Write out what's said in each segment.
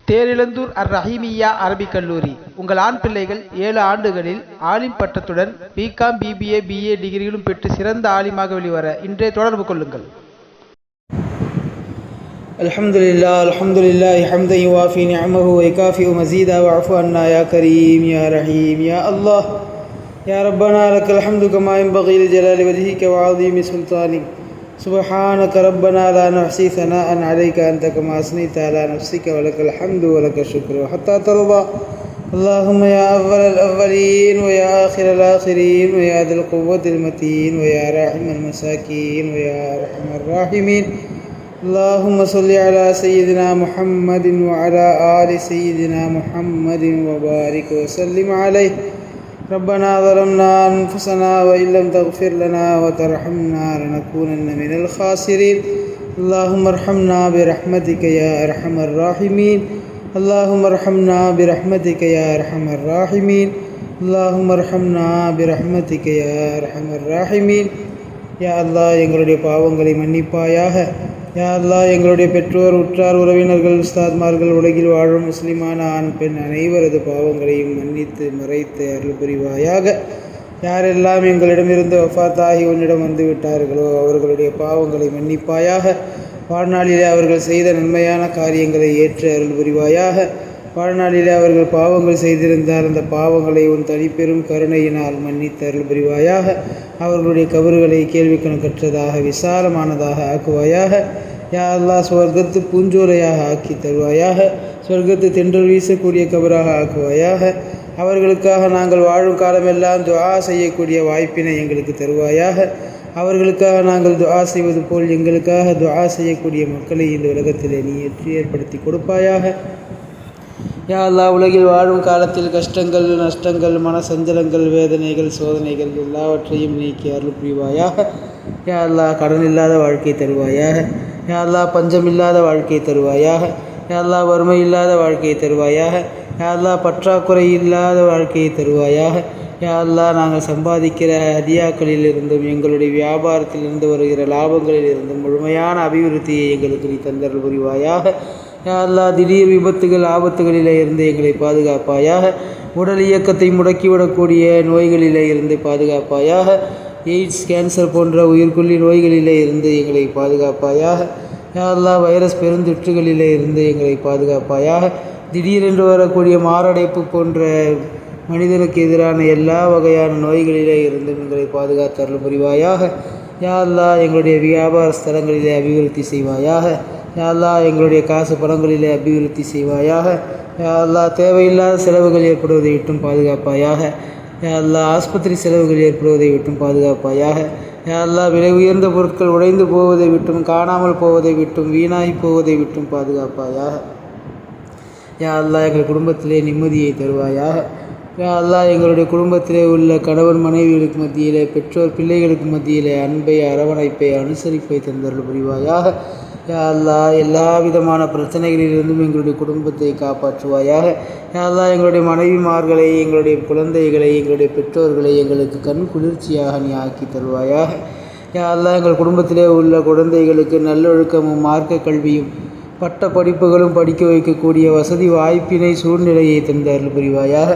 Therizhandur ரஹீமிய்யா Arabic கல்லூரி. உங்கள் ஆண் பிள்ளைகள் 7 ஆண்டுகளில் ஆலிம் பட்டத்துடன் பிகாம், பிபிஏ, பிஏ டிகிரிகளும் பெற்று சிறந்த ஆலிமாக வெளிவர இன்றே தொடர்பு கொள்ளுங்கள். அல்ஹம்துலில்லாஹ் அல்ஹம்துலில்லாஹி ஹம்தன் யுவாஃபி நிஅமஹு வ யுகாஃபிஉ மஸீதா வஅஃபு அன்னா யா கரீம் யா ரஹீம் யா அல்லாஹ் யா ரப்பனா லக்கல் ஹம்து கமா யன்பகி லிஜலாலி வஜ்ஹிக வ அஸீமி சுல்தானிக். சுப்ஹானக ரப்பனா லா நஹ்ஸி ஸனாஅன் அலைக அன்த கமா அஸ்னைத அலா நஃப்ஸிக வ லக்கல் ஹம்து வ லக்க ஷுக்ரு ஹத்தா தர்தா. اللهم يا أول الأولين ويا آخر الآخرين ويا ذا القوة المتين ويا راحم المساكين ويا أرحم الراحمين. اللهم صل على سيدنا محمد وعلى آل سيدنا محمد وبارك وسلم عليه. ربنا ظلمنا أنفسنا وإن لم تغفر لنا وترحمنا لنكونن من الخاسرين. اللهم ارحمنا برحمتك يا أرحم الراحمين. اللهم ارحمنا برحمتك يا أرحم الراحمين. اللهم ارحمنا برحمتك يا أرحم الراحمين. யா அல்லாஹ், எங்களுடைய பாவங்களை மன்னிப்பாயாக. யா அல்லாஹ், எங்களுடைய பெற்றோர், உற்றார், உறவினர்கள், உஸ்தாத்மார்கள், உலகில் வாழும் முஸ்லிமான ஆண் பெண் அனைவரது பாவங்களையும் மன்னித்து மறைத்து அருள் புரிவாயாக. யாரெல்லாம் எங்களிடமிருந்து வஃபாத்தாகி உன்னிடம் வந்து விட்டார்களோ அவர்களுடைய பாவங்களை மன்னிப்பாயாக. வாழ்நாளிலே அவர்கள் செய்த நன்மையான காரியங்களை ஏற்று அருள் புரிவாயாக. வாழ்நாளிலே அவர்கள் பாவங்கள் செய்திருந்தால் அந்த பாவங்களை உன் தனிப்பெரும் கருணையினால் மன்னித்து அருள் புரிவாயாக. அவர்களுடைய கபறுகளை கேள்வி கணக்கற்றதாக விசாலமானதாக ஆக்குவாயாக. யா அல்லாஹ், சுவர்க்கத்து பூஞ்சோலையாக ஆக்கி தருவாயாக. சொர்க்கத்து தென்றல் வீசக்கூடிய கபராக ஆக்குவாயாக. அவர்களுக்காக நாங்கள் வாழும் காலமெல்லாம் துஆ செய்யக்கூடிய வாய்ப்பினை எங்களுக்கு தருவாயாக. அவர்களுக்காக நாங்கள் துஆ செய்வது போல் எங்களுக்காக துஆ செய்யக்கூடிய மக்களை இந்த உலகத்திலே நீ ஏற்படுத்தி கொடுப்பாயாக. யா அல்லாஹ், உலகில் வாழும் காலத்தில் கஷ்டங்கள், நஷ்டங்கள், மனசஞ்சலங்கள், வேதனைகள், சோதனைகள் எல்லாவற்றையும் நீக்கி அருள் புரிவாயாக. யா அல்லாஹ், கடன் இல்லாத வாழ்க்கை தருவாயாக. யா அல்லாஹ், பஞ்சம் இல்லாத வாழ்க்கை தருவாயாக. யா அல்லாஹ், வறுமை இல்லாத வாழ்க்கையை தருவாயாக. யா அல்லாஹ், பற்றாக்குறை இல்லாத வாழ்க்கையை தருவாயாக. யா அல்லாஹ், நாங்கள் சம்பாதிக்கிற ஹதியாக்களில் இருந்தும் எங்களுடைய வியாபாரத்திலிருந்து வருகிற லாபங்களில் இருந்தும் முழுமையான அபிவிருத்தியை எங்களுக்கு நீ தந்தருள் புரிவாயாக. யா அல்லாஹ், திடீர் விபத்துகள், ஆபத்துகளிலே இருந்து எங்களை பாதுகாப்பாயாக. உடல் இயக்கத்தை முடக்கிவிடக்கூடிய நோய்களிலே இருந்து பாதுகாப்பாயாக. எய்ட்ஸ், கேன்சர் போன்ற உயிர்கொல்லி நோய்களிலே இருந்து எங்களை பாதுகாப்பாயாக. யா அல்லாஹ், வைரஸ் பெருந்தொற்றுகளிலே இருந்து எங்களை பாதுகாப்பாயாக. திடீரென்று வரக்கூடிய மாரடைப்பு போன்ற மனிதனுக்கு எதிரான எல்லா வகையான நோய்களிலே இருந்து எங்களை பாதுகாத்து அருள் புரிவாயாக. யா அல்லாஹ், எங்களுடைய வியாபார ஸ்தலங்களிலே அபிவிருத்தி செய்வாயாக. யா அல்லாஹ், எங்களுடைய காசு பணங்களிலே அபிவிருத்தி செய்வாயாக. யா அல்லாஹ், தேவையில்லாத செலவுகள் ஏற்படுவதை விட்டும் பாதுகாப்பாயாக. யா அல்லாஹ், ஆஸ்பத்திரி செலவுகள் ஏற்படுவதை விட்டும் பாதுகாப்பாயாக. யா அல்லாஹ், விலை உயர்ந்த பொருட்கள் உடைந்து போவதை விட்டும், காணாமல் போவதை விட்டும், வீணாகி போவதை விட்டும் பாதுகாப்பாயாக. யா அல்லாஹ், எங்கள் குடும்பத்திலே நிம்மதியை தருவாயாக. யா அல்லாஹ், எங்களுடைய குடும்பத்திலே உள்ள கணவன் மனைவிகளுக்கு மத்தியிலே, பெற்றோர் பிள்ளைகளுக்கு மத்தியிலே அன்பை, அரவணைப்பை, அனுசரிப்பை தந்தருள் புரிவாயாக. யா அல்லாஹ், எல்லா விதமான பிரச்சனைகளிலிருந்தும் எங்களுடைய குடும்பத்தை காப்பாற்றுவாயாக. யா அல்லாஹ், எங்களுடைய மனைவிமார்களை, எங்களுடைய குழந்தைகளை, எங்களுடைய பெற்றோர்களை எங்களுக்கு கண் குளிர்ச்சியாக நீ ஆக்கி தருவாயாக. யா அல்லாஹ், எங்கள் குடும்பத்திலே உள்ள குழந்தைகளுக்கு நல்லொழுக்கமும் மார்க்க கல்வியும் பட்ட படிப்புகளும் படிக்க வைக்கக்கூடிய வசதி வாய்ப்பினை, சூழ்நிலையை தந்து அருள் புரிவாயாக.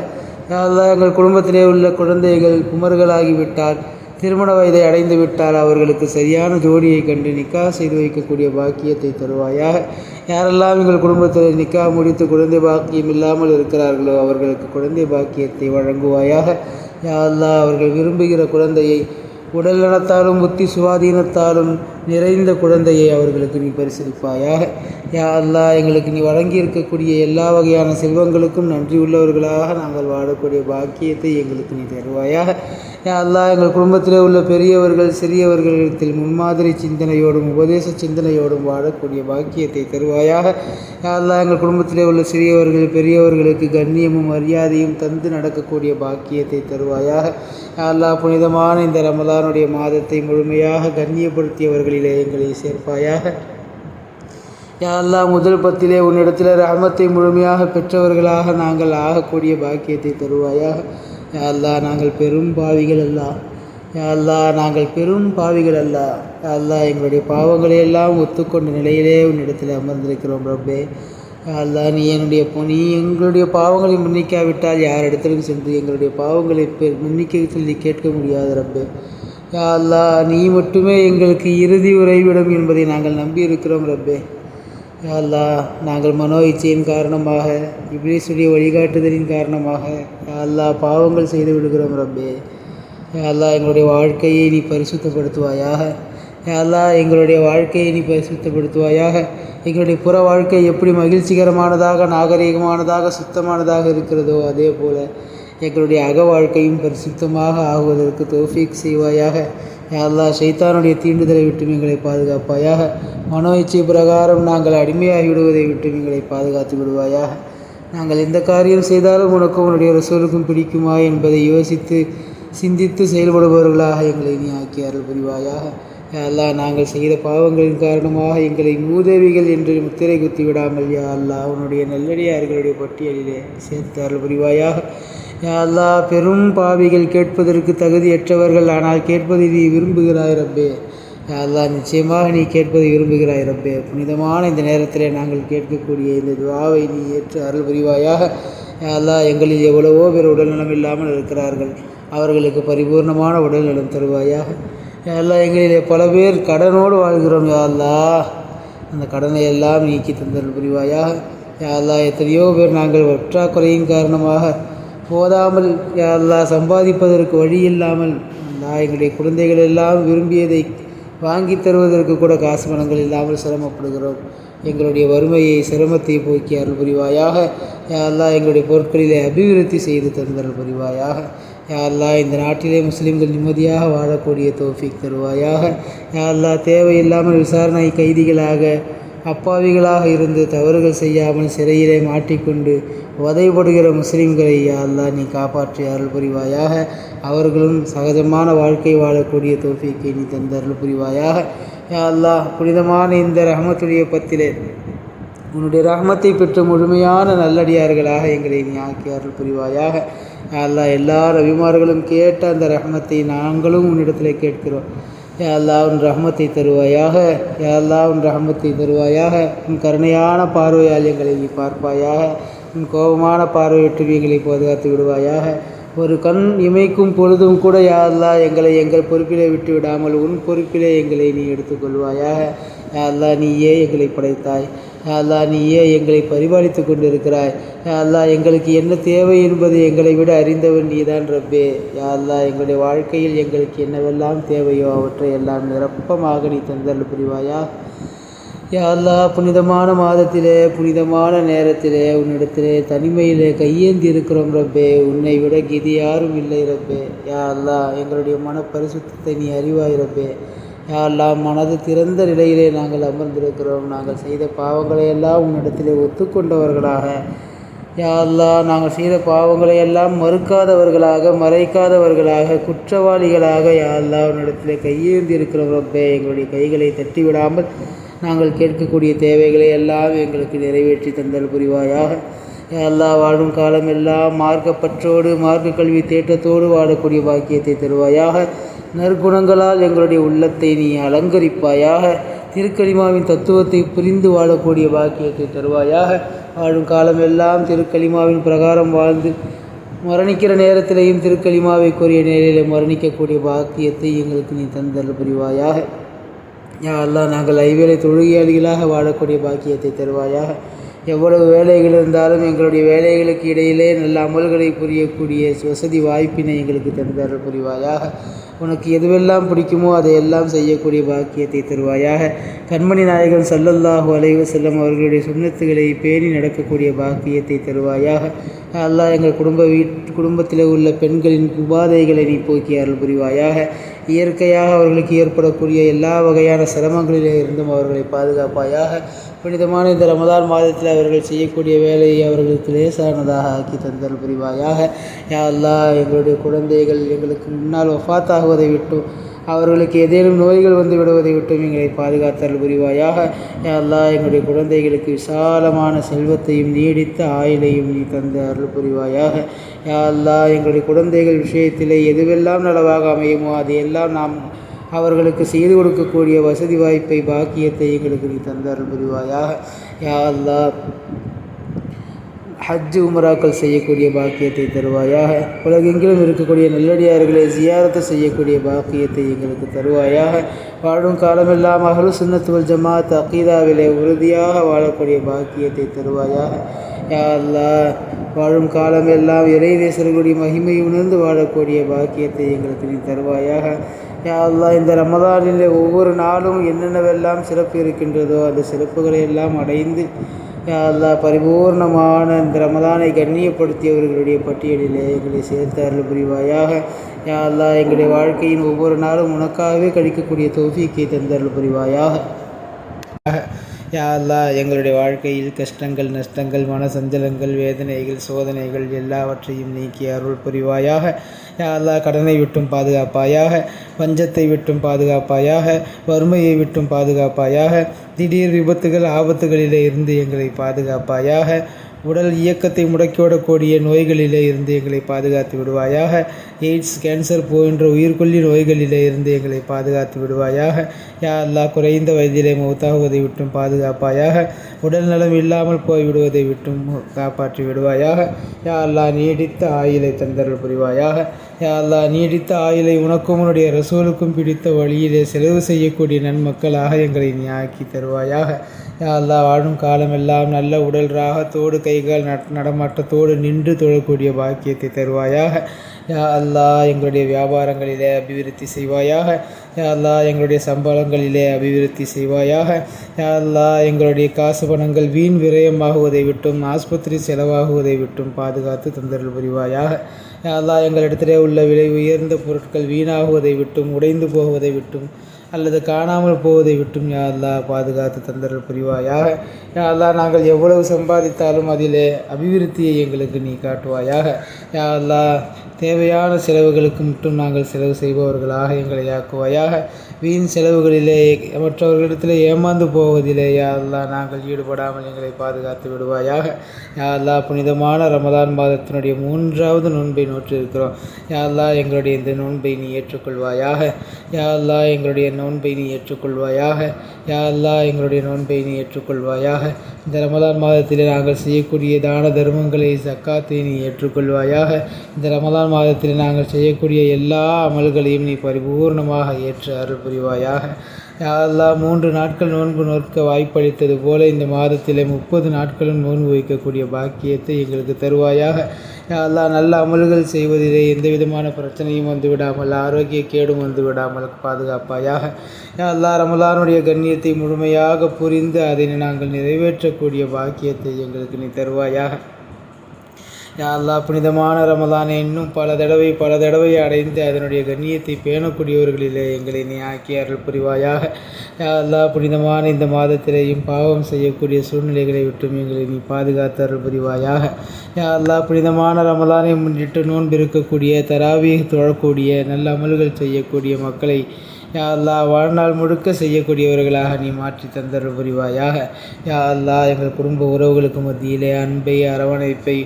யா அல்லாஹ், எங்கள் குடும்பத்திலே உள்ள குழந்தைகள் குமர்களாகிவிட்டால், திருமண வயதை அடைந்து விட்டால் அவர்களுக்கு சரியான ஜோடியை கண்டு நிக்கா செய்து வைக்கக்கூடிய பாக்கியத்தை தருவாயாக. யாரெல்லாம் எங்கள் குடும்பத்தில் நிக்கா முடித்து குழந்தை பாக்கியம் இல்லாமல் இருக்கிறார்களோ அவர்களுக்கு குழந்தை பாக்கியத்தை வழங்குவாயாக. யா அல்லாஹ், அவர்கள் விரும்புகிற குழந்தையை உடல் நலத்தாலும் புத்தி சுவாதீனத்தாலும் நிறைந்த குழந்தையை அவர்களுக்கு நீ பரிசளிப்பாயாக. யா அல்லாஹ், எங்களுக்கு நீ வழங்கி இருக்கக்கூடிய எல்லா வகையான செல்வங்களுக்கும் நன்றி உள்ளவர்களாக நாங்கள் வாழக்கூடிய பாக்கியத்தை எங்களுக்கு நீ தருவாயாக. யா அல்லாஹ், எங்கள் குடும்பத்தில் உள்ள பெரியவர்கள் சிறியவர்களிடத்தில் முன்மாதிரி சிந்தனையோடும் உபதேச சிந்தனையோடும் வாழக்கூடிய பாக்கியத்தை தருவாயாக. யா அல்லாஹ், எங்கள் குடும்பத்திலே உள்ள சிறியவர்கள் பெரியவர்களுக்கு கண்ணியமும் மரியாதையும் தந்து நடக்கக்கூடிய பாக்கியத்தை தருவாயாக. யா அல்லாஹ், புனிதமான இந்த ரமலானுடைய மாதத்தை முழுமையாக கண்ணியப்படுத்தியவர்களிலே எங்களை சேர்ப்பாயாக. யா அல்லாஹ், முதல் பத்திலே உன்னிடத்தில் ரஹமத்தை முழுமையாக பெற்றவர்களாக நாங்கள் ஆகக்கூடிய பாக்கியத்தை தருவாயாக. யா அல்லாஹ், நாங்கள் பெரும் பாவிகள் அல்ல. யா அல்லாஹ், நாங்கள் பெரும் பாவிகள் அல்ல. யா அல்லாஹ், எங்களுடைய பாவங்களை எல்லாம் ஒத்துக்கொண்ட நிலையிலே உன்னிடத்தில் அமர்ந்திருக்கிறோம் ரப்பே. அல்லாஹ் நீ எங்களுடைய பாவங்களை மன்னிக்காவிட்டால் யாரிடத்திலும் சென்று எங்களுடைய பாவங்களை மன்னிக்க சொல்லி கேட்க முடியாது ரப்பே. யா அல்லாஹ் நீ மட்டுமே எங்களுக்கு இறுதி உறைவிடம் என்பதை நாங்கள் நம்பி இருக்கிறோம் ரப்பே. யா அல்லாஹ் நாங்கள் மனோ இச்சையின் காரணமாக இப்லீஸுடைய வழிகாட்டுதலின் காரணமாக யா அல்லாஹ் பாவங்கள் செய்து விடுகிறோம் ரப்பே. யா அல்லாஹ் எங்களுடைய வாழ்க்கையை நீ பரிசுத்தப்படுத்துவாயாக. யா அல்லாஹ் எங்களுடைய வாழ்க்கையை நீ பரிசுத்தப்படுத்துவாயாக. எங்களுடைய புற வாழ்க்கை எப்படி மகிழ்ச்சிகரமானதாக நாகரீகமானதாக சுத்தமானதாக இருக்கிறதோ அதே போல் எங்களுடைய அக வாழ்க்கையும் பரிசுத்தமாக ஆகுவதற்கு தௌஃபீக் செய்வாயாக. யா அல்லாஹ் ஷைத்தானுடைய தீண்டுதலை விட்டு எங்களை பாதுகாப்பாயாக. மனோ இச்சை பிரகாரம் நாங்கள் அடிமையாகி விடுவதை விட்டு எங்களை பாதுகாத்து விடுவாயாக. நாங்கள் எந்த காரியம் செய்தாலும் உனக்கும் உன்னுடைய ரசூலுக்கும் பிடிக்குமா என்பதை யோசித்து சிந்தித்து செயல்படுபவர்களாக எங்களை நீ ஆக்கி அருள் புரிவாயாக. யா அல்லாஹ் நாங்கள் செய்த பாவங்களின் காரணமாக எங்களை மூதேவிகள் என்று முத்திரை குத்தி விடாமல் யா அல்லாஹ் உன்னுடைய நல்லடியார்களுடைய பட்டியலிலே சேர்த்து அருள் புரிவாயாக. யா அல்லாஹ் பெரும் பாவிகள் கேட்பதற்கு தகுதியற்றவர்கள், ஆனால் கேட்பதை நீ விரும்புகிறாய் ரப்பே. யா அல்லாஹ் நிச்சயமாக நீ கேட்பதை விரும்புகிறாய் ரப்பே. புனிதமான இந்த நேரத்தில் நாங்கள் கேட்கக்கூடிய இந்த துஆவை நீ ஏற்று அருள் புரிவாயாக. யா அல்லாஹ் எங்களில் எவ்வளவோ பேர் உடல்நலம் இல்லாமல் இருக்கிறார்கள், அவர்களுக்கு பரிபூர்ணமான உடல்நலம் தருவாயாக. யா அல்லாஹ் எங்களிலே பல பேர் கடனோடு வாழ்கிறோம். யா அல்லாஹ் அந்த கடனை எல்லாம் நீக்கி தந்தல் புரிவாயாக. யா அல்லாஹ் எத்தனையோ பேர் நாங்கள் பற்றாக்குறையின் காரணமாக போதாமல் யா அல்லாஹ் சம்பாதிப்பதற்கு வழி இல்லாமல் எங்களுடைய குழந்தைகள் எல்லாம் விரும்பியதை வாங்கி தருவதற்கு கூட காசு பணங்கள் இல்லாமல் சிரமப்படுகிறோம். எங்களுடைய வறுமையை சிரமத்தை போக்கி அருள் புரிவாயாக. யா அல்லாஹ் எங்களுடைய பொருட்களிலே அபிவிருத்தி செய்து தந்தல் புரிவாயாக. யா அல்லாஹ் இந்த நாட்டிலே முஸ்லிம்கள் நிம்மதியாக வாழக்கூடிய தௌஃபீக் தருவாயாக. யா அல்லாஹ் தேவையில்லாமல் விசாரணை கைதிகளாக அப்பாவிகளாக இருந்து தவறுகள் செய்யாமல் சிறையிலே மாட்டிக்கொண்டு வதைப்படுகிற முஸ்லிம்களை யா அல்லாஹ் நீ காப்பாற்றி அருள் புரிவாயாக. அவர்களும் சகஜமான வாழ்க்கை வாழக்கூடிய தௌஃபீக்கை நீ தந்த அருள் புரிவாயாக. யா அல்லாஹ் புனிதமான இந்த ரஹ்மத்துடைய பத்திலே உன்னுடைய ரஹ்மத்தை பெற்ற முழுமையான நல்லடியார்களாக எங்களை நீ ஆக்கி அருள் புரிவாயாக. யா அல்லாஹ் எல்லா நபிமார்களும் கேட்ட அந்த ரஹ்மத்தை நாங்களும் உன்னிடத்தில் கேட்கிறோம். யா அல்லாஹ் உன் ரஹ்மத்தை தருவாயாக. யா அல்லாஹ் உன் ரஹ்மத்தை தருவாயாக. உன் கருணையான பார்வையால் எங்களை நீ பார்ப்பாயாக. உன் கோபமான பார்வையிட்டு எங்களை பாதுகாத்து விடுவாயாக. ஒரு கண் இமைக்கும் பொழுதும் கூட யா அல்லாஹ் எங்களை எங்கள் பொறுப்பிலே விட்டு விடாமல் உன் பொறுப்பிலே எங்களை நீ எடுத்துக்கொள்வாயாக. யா அல்லாஹ் நீயே எங்களை படைத்தாய். யா அல்லாஹ் நீயே எங்களை பரிபாலித்து கொண்டிருக்கிறாய். யா அல்லாஹ் எங்களுக்கு என்ன தேவை என்பது எங்களை விட அறிந்தவன் நீதான் ரப்பே. யா அல்லாஹ் எங்களுடைய வாழ்க்கையில் எங்களுக்கு என்னவெல்லாம் தேவையோ அவற்றை எல்லாம் நிரப்பமாக நீ தந்தல் புரிவாயா. யா அல்லாஹ் புனிதமான மாதத்திலே புனிதமான நேரத்திலே உன்னிடத்திலே தனிமையிலே கையேந்தி இருக்கிறோம் ரப்பே. உன்னை விட கீதி யாரும் இல்லை ரப்பே. யா அல்லாஹ் எங்களுடைய மன பரிசுத்தத்தை நீ அறிவாய் ரப்பே. யா அல்லாஹ் மனது திறந்த நிலையிலே நாங்கள் அமர்ந்திருக்கிறோம். நாங்கள் செய்த பாவங்களை எல்லாம் உன்னிடத்திலே ஒத்துக்கொண்டவர்களாக யா அல்லாஹ் நாங்கள் செய்த பாவங்களை எல்லாம் மறுக்காதவர்களாக மறைக்காதவர்களாக குற்றவாளிகளாக யா அல்லாஹ் உன்னிடத்திலே கையேந்தி இருக்கிறோம் ரப்பே. எங்களுடைய கைகளை தட்டிவிடாமல் நாங்கள் கேட்கக்கூடிய தேவைகளை எல்லாம் எங்களுக்கு நிறைவேற்றி தந்தல் புரிவாயாக. யா அல்லாஹ் வாழும் காலம் எல்லாம் மார்க்கப்பற்றோடு மார்க்க கல்வி தேட்டத்தோடு வாழக்கூடிய பாக்கியத்தை தருவாயாக. நற்குணங்களால் எங்களுடைய உள்ளத்தை நீ அலங்கரிப்பாயாக. திருக்கலிமாவின் தத்துவத்தை புரிந்து வாழக்கூடிய பாக்கியத்தை தருவாயாக. வாழும் காலம் எல்லாம் திருக்கலிமாவின் பிரகாரம் வாழ்ந்து மரணிக்கிற நேரத்திலேயும் திருக்கலிமாவை கூறிய நேரில் மரணிக்கக்கூடிய பாக்கியத்தை எங்களுக்கு நீ தந்தல் புரிவாயாக. யா அல்லாஹ் நாங்கள் ஐவேளை தொழுகையாளிகளாக வாழக்கூடிய பாக்கியத்தை தருவாயாக. எவ்வளவு வேலைகள் இருந்தாலும் எங்களுடைய வேலைகளுக்கு இடையிலே நல்ல அமல்களை புரியக்கூடிய வசதி வாய்ப்பினை எங்களுக்கு தந்தார்கள் புரிவாயாக. உனக்கு எதுவெல்லாம் பிடிக்குமோ அதையெல்லாம் செய்யக்கூடிய பாக்கியத்தை தருவாயாக. கண்மணி நாயகன் ஸல்லல்லாஹு அலைஹி வஸல்லம் அவர்களுடைய சுன்னத்துகளை பேணி நடக்கக்கூடிய பாக்கியத்தை தருவாயாக. அல்லாஹ் எங்கள் குடும்பத்தில் உள்ள பெண்களின் உபாதைகளை நீ போக்கி அருள் புரிவாயாக. இயற்கையாக அவர்களுக்கு ஏற்படக்கூடிய எல்லா வகையான சிரமங்களிலே இருந்தும் அவர்களை பாதுகாப்பாயாக. புனிதமான இந்த ரமதான் மாதத்தில் அவர்கள் செய்யக்கூடிய வேலையை அவர்களுக்கு லேசானதாக ஆக்கி தந்தல் புரிவாயாக. யா அல்லாஹ் எங்களுடைய குழந்தைகள் எங்களுக்கு முன்னால் வஃபாத்தாகுவதை விட்டும் அவர்களுக்கு ஏதேனும் நோய்கள் வந்து விடுவதை விட்டும் எங்களை பாதுகாத்தல் புரிவாயாக. யா அல்லாஹ் எங்களுடைய குழந்தைகளுக்கு விசாலமான செல்வத்தையும் நீடித்த ஆயுளையும் நீ தந்து அருள் புரிவாயாக. யா அல்லாஹ் எங்களுடைய குழந்தைகள் விஷயத்திலே எதுவெல்லாம் நலவாக அமையுமோ அதையெல்லாம் நாம் அவர்களுக்கு செய்து கொடுக்கக்கூடிய வசதி வாய்ப்பை பாக்கியத்தை எங்களுக்கு நீ தந்து அருள் புரிவாயாக. யா அல்லாஹ் ஹஜ்ஜு உம்ராக்கள் செய்யக்கூடிய பாக்கியத்தை தருவாயாக. உலகெங்கிலும் இருக்கக்கூடிய நல்லடியார்களை ஜியாரத்து செய்யக்கூடிய பாக்கியத்தை எங்களுக்கு தருவாயாக. வாழும் காலமெல்லாம் அஹ்லு சுன்னத் வல் ஜமாத் அகீதாவிலே உறுதியாக வாழக்கூடிய பாக்கியத்தை தருவாயாக. யா அல்லாஹ், வாழும் காலமெல்லாம் இறைநேசர்களுடைய மகிமை உணர்ந்து வாழக்கூடிய பாக்கியத்தை எங்களுக்கு நீ தருவாயாக. யா அல்லாஹ், இந்த ரமதானில் ஒவ்வொரு நாளும் என்னென்னவெல்லாம் சிறப்பு இருக்கின்றதோ அந்த சிறப்புகளை எல்லாம் அடைந்து யா அல்லாஹ், பரிபூர்ணமான இந்த ரமதானை கண்ணியப்படுத்தியவர்களுடைய பட்டியலிலே எங்களை சேர்த்து அருள் புரிவாயாக. யா அல்லாஹ், எங்களுடைய வாழ்க்கையின் ஒவ்வொரு நாளும் உனக்காகவே கழிக்கக்கூடிய தௌஃபீக்கை தந்து அருள் புரிவாயாக. யா அல்லாஹ், எங்களுடைய வாழ்க்கையில் கஷ்டங்கள், நஷ்டங்கள், மனசஞ்சலங்கள், வேதனைகள், சோதனைகள் எல்லாவற்றையும் நீக்கி அருள் புரிவாயாக. யா அல்லாஹ், கடனை விட்டும் பாதுகாப்பாயாக, பஞ்சத்தை விட்டும் பாதுகாப்பாயாக, வறுமையை விட்டும் பாதுகாப்பாயாக, திடீர் விபத்துகள், ஆபத்துகளிலே இருந்து எங்களை பாதுகாப்பாயாக, உடல் இயக்கத்தை முடக்கிவிடக்கூடிய நோய்களிலே இருந்து எங்களை பாதுகாத்து விடுவாயாக. எய்ட்ஸ், கேன்சர் போன்ற உயிர்கொல்லி நோய்களிலே இருந்து எங்களை பாதுகாத்து விடுவாயாக. யா அல்லாஹ், குறைந்த வயதிலே மௌத்தாகுவதை விட்டும் பாதுகாப்பாயாக, உடல் நலம் இல்லாமல் போய்விடுவதை விட்டும் காப்பாற்றி விடுவாயாக. யா அல்லாஹ், நீடித்த ஆயுளை தந்தருள் புரிவாயாக. யா அல்லாஹ், நீடித்த ஆயுளை உனக்கும் உன்னுடைய ரசூலுக்கும் பிடித்த வழியிலே செலவு செய்யக்கூடிய நன்மக்களாக எங்களை நீ ஆக்கி தருவாயாக. யா அல்லாஹ், வாழும் காலமெல்லாம் நல்ல உடல் ராகத்தோடு கைகால் நடமாட்டத்தோடு நின்று தொழக்கூடிய பாக்கியத்தை தருவாயாக. யா அல்லாஹ், எங்களுடைய வியாபாரங்களிலே அபிவிருத்தி செய்வாயாக. யா அல்லாஹ், எங்களுடைய சம்பளங்களிலே அபிவிருத்தி செய்வாயாக. யா அல்லாஹ், எங்களுடைய காசு பணங்கள் வீண் விரயமாகுவதை விட்டும் ஆஸ்பத்திரி செலவாகுவதை விட்டும் பாதுகாத்து தந்தருள் புரிவாயாக. யா அல்லாஹ், எங்களிடத்திலே உள்ள விலை உயர்ந்த பொருட்கள் வீணாகுவதை விட்டும் உடைந்து போவதை விட்டும் அல்லது காணாமல் போவதை விட்டும் யா அல்லாஹ் பாதுகாத்து தந்தருள் புரிவாயாக. யா அல்லாஹ், நாங்கள் எவ்வளவு சம்பாதித்தாலும் அதிலே அபிவிருத்தியை எங்களுக்கு நீ காட்டுவாயாக. யா அல்லாஹ், தேவையான செலவுகளுக்கு மட்டும் நாங்கள் செலவு செய்பவர்களாக எங்களை ஆக்குவாயாக. வீண் செலவுகளிலே மற்றவர்களிடத்திலே ஏமாந்து போவதிலே யா அல்லாஹ் நாங்கள் ஈடுபடாமல் எங்களை பாதுகாத்து விடுவாயாக. யா அல்லாஹ், புனிதமான ரமதான் மாதத்தினுடைய 3வது நோன்பை நோற்றிருக்கிறோம். யா அல்லாஹ், எங்களுடைய இந்த நோன்பை நீ ஏற்றுக்கொள்வாயாக. யா அல்லாஹ், எங்களுடைய நோன்பை நீ ஏற்றுக்கொள்வாயாக. யா அல்லாஹ், எங்களுடைய நோன்பை நீ ஏற்றுக்கொள்வாயாக. இந்த ரமதான் மாதத்திலே நாங்கள் செய்யக்கூடிய தான தர்மங்களை, ஜக்காத்தை நீ ஏற்றுக்கொள்வாயாக. இந்த ரமதான் மாதத்தில் நாங்கள் செய்யக்கூடிய எல்லா அமல்களையும் நீ பரிபூர்ணமாக ஏற்று அருள் புரிவாயாக. யா அல்லாஹ், 3 நாட்கள் நோன்பு நோக்க வாய்ப்பளித்தது போல இந்த மாதத்திலே 30 நாட்களும் நோன்பு வைக்கக்கூடிய பாக்கியத்தை எங்களுக்கு தருவாயாக. யா அல்லாஹ், நல்ல அமல்கள் செய்வதிலே எந்த விதமான பிரச்சனையும் வந்துவிடாமல், ஆரோக்கிய கேடும் வந்துவிடாமல் பாதுகாப்பாயாக. யா அல்லாஹ், ரமலானுடைய கண்ணியத்தை முழுமையாக புரிந்து அதனை நாங்கள் நிறைவேற்றக்கூடிய பாக்கியத்தை எங்களுக்கு நீ தருவாயாக. யா அல்லாஹ், புனிதமான ரமலானை இன்னும் பல தடவை அடைந்து அதனுடைய கண்ணியத்தை பேணக்கூடியவர்களிலே எங்களை நீ ஆக்கி அருள் புரிவாயாக. யா அல்லாஹ், புனிதமான இந்த மாதத்திலேயும் பாவம் செய்யக்கூடிய சூழ்நிலைகளை விட்டும் எங்களை நீ பாதுகாத்து அருள் புரிவாயாக. யா அல்லாஹ், புனிதமான ரமலானை முன்னிட்டு நோன்பு இருக்கக்கூடிய, தராவீஹ் தொழக்கூடிய, நல்ல அமல்கள் செய்யக்கூடிய மக்களை யா அல்லாஹ் வாழ்நாள் முழுக்க செய்யக்கூடியவர்களாக நீ மாற்றி தந்தருள் புரிவாயாக. யா அல்லாஹ், எங்கள் குடும்ப உறவுகளுக்கு மத்தியிலே அன்பை, அரவணைப்பை,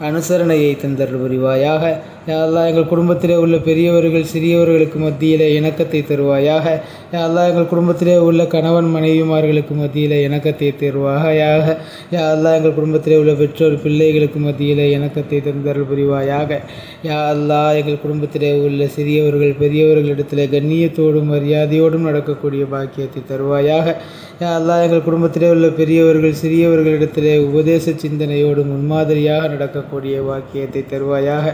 அனுசரணையை தந்தருள் புரிவாயாக. யா அல்லாஹ், எங்கள் குடும்பத்திலே உள்ள பெரியவர்கள் சிறியவர்களுக்கு மத்தியிலே இணக்கத்தை தருவாயாக. யா அல்லாஹ், எங்கள் குடும்பத்திலே உள்ள கணவன் மனைவிமார்களுக்கு மத்தியிலே இணக்கத்தை தருவாயாக. யா அல்லாஹ், எங்கள் குடும்பத்திலே உள்ள பெற்றோர் பிள்ளைகளுக்கு மத்தியிலே இணக்கத்தை தந்தருள் புரிவாயாக. யா அல்லாஹ், எங்கள் குடும்பத்திலே உள்ள சிறியவர்கள் பெரியவர்களிடத்திலே கண்ணியத்தோடும் மரியாதையோடும் நடக்கக்கூடிய பாக்கியத்தை தருவாயாக. யா அல்லாஹ், எங்கள் குடும்பத்திலே உள்ள பெரியவர்கள் சிறியவர்களிடத்திலே உபதேச சிந்தனையோடு முன்மாதிரியாக நடக்கக்கூடிய பாக்கியத்தை தருவாயாக.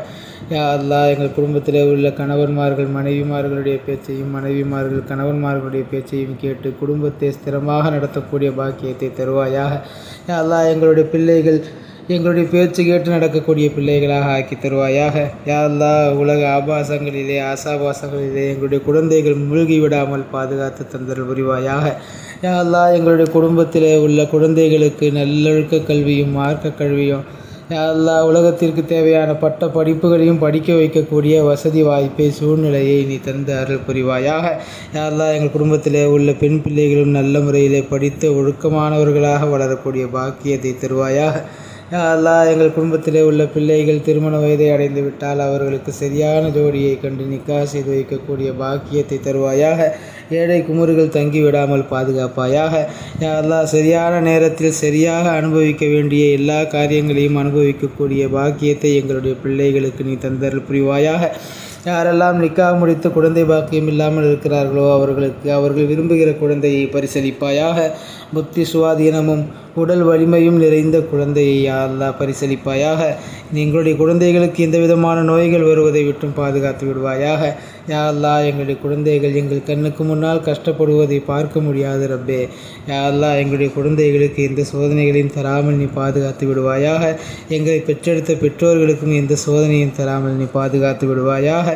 யா அல்லாஹ், எங்கள் குடும்பத்தில் உள்ள கணவன்மார்கள் மனைவிமார்களுடைய பேச்சையும், மனைவிமார்கள் கணவன்மார்களுடைய பேச்சையும் கேட்டு குடும்பத்தை ஸ்திரமாக நடத்தக்கூடிய பாக்கியத்தை தருவாயாக. யா அல்லாஹ், எங்களுடைய பிள்ளைகள் எங்களுடைய பேச்சு கேட்டு நடக்கக்கூடிய பிள்ளைகளாக ஆக்கி தருவாயாக. யா அல்லாஹ், உலக ஆபாசங்களிலே, ஆசாபாசங்களிலே எங்களுடைய குழந்தைகள் மூழ்கி விடாமல் பாதுகாத்து தந்தருள் புரிவாயாக. யா அல்லாஹ், எங்களுடைய குடும்பத்திலே உள்ள குழந்தைகளுக்கு நல்லொழுக்க கல்வியும் மார்க்க கல்வியும், யா அல்லாஹ், உலகத்திற்கு தேவையான பட்ட படிப்புகளையும் படிக்க வைக்கக்கூடிய வசதி வாய்ப்பை, சூழ்நிலையை நீ தந்து அருள் புரிவாயாக. யா அல்லாஹ், எங்கள் குடும்பத்திலே உள்ள பெண் பிள்ளைகளும் நல்ல முறையிலே படித்து ஒழுக்கமானவர்களாக வளரக்கூடிய பாக்கியத்தை தருவாயாக. யா அல்லாஹ் எங்கள் குடும்பத்திலே உள்ள பிள்ளைகள் திருமண வயதை அடைந்து விட்டால் அவர்களுக்கு சரியான ஜோடியை கண்டு நிக்கா செய்து வைக்கக்கூடிய பாக்கியத்தை தருவாயாக. ஏழை குமுறுகள் தங்கி விடாமல் பாதுகாப்பாயாக. யா அல்லாஹ் சரியான நேரத்தில் சரியாக அனுபவிக்க வேண்டிய எல்லா காரியங்களையும் அனுபவிக்கக்கூடிய பாக்கியத்தை எங்களுடைய பிள்ளைகளுக்கு நீ தந்தருள் புரிவாயாக. யாரெல்லாம் நிக்காஹ் முடித்து குழந்தை பாக்கியம் இல்லாமல் இருக்கிறார்களோ அவர்களுக்கு அவர்கள் விரும்புகிற குழந்தையை பரிசளிப்பாயாக. புத்தி சுவாதீனமும் உடல் வலிமையும் நிறைந்த குழந்தையை யா அல்லாஹ் பரிசளிப்பாயாக. எங்களுடைய குழந்தைகளுக்கு எந்த விதமான நோய்கள் வருவதை விட்டும் பாதுகாத்து விடுவாயாக. யா அல்லாஹ் எங்களுடைய குழந்தைகள் எங்கள் கண்ணுக்கு முன்னால் கஷ்டப்படுவதை பார்க்க முடியாது ரப்பே. யா அல்லாஹ் எங்களுடைய குழந்தைகளுக்கு எந்த சோதனைகளையும் தராமல் நீ பாதுகாத்து விடுவாயாக. எங்களை பெற்றெடுத்த பெற்றோர்களுக்கும் எந்த சோதனையும் தராமல் நீ பாதுகாத்து விடுவாயாக.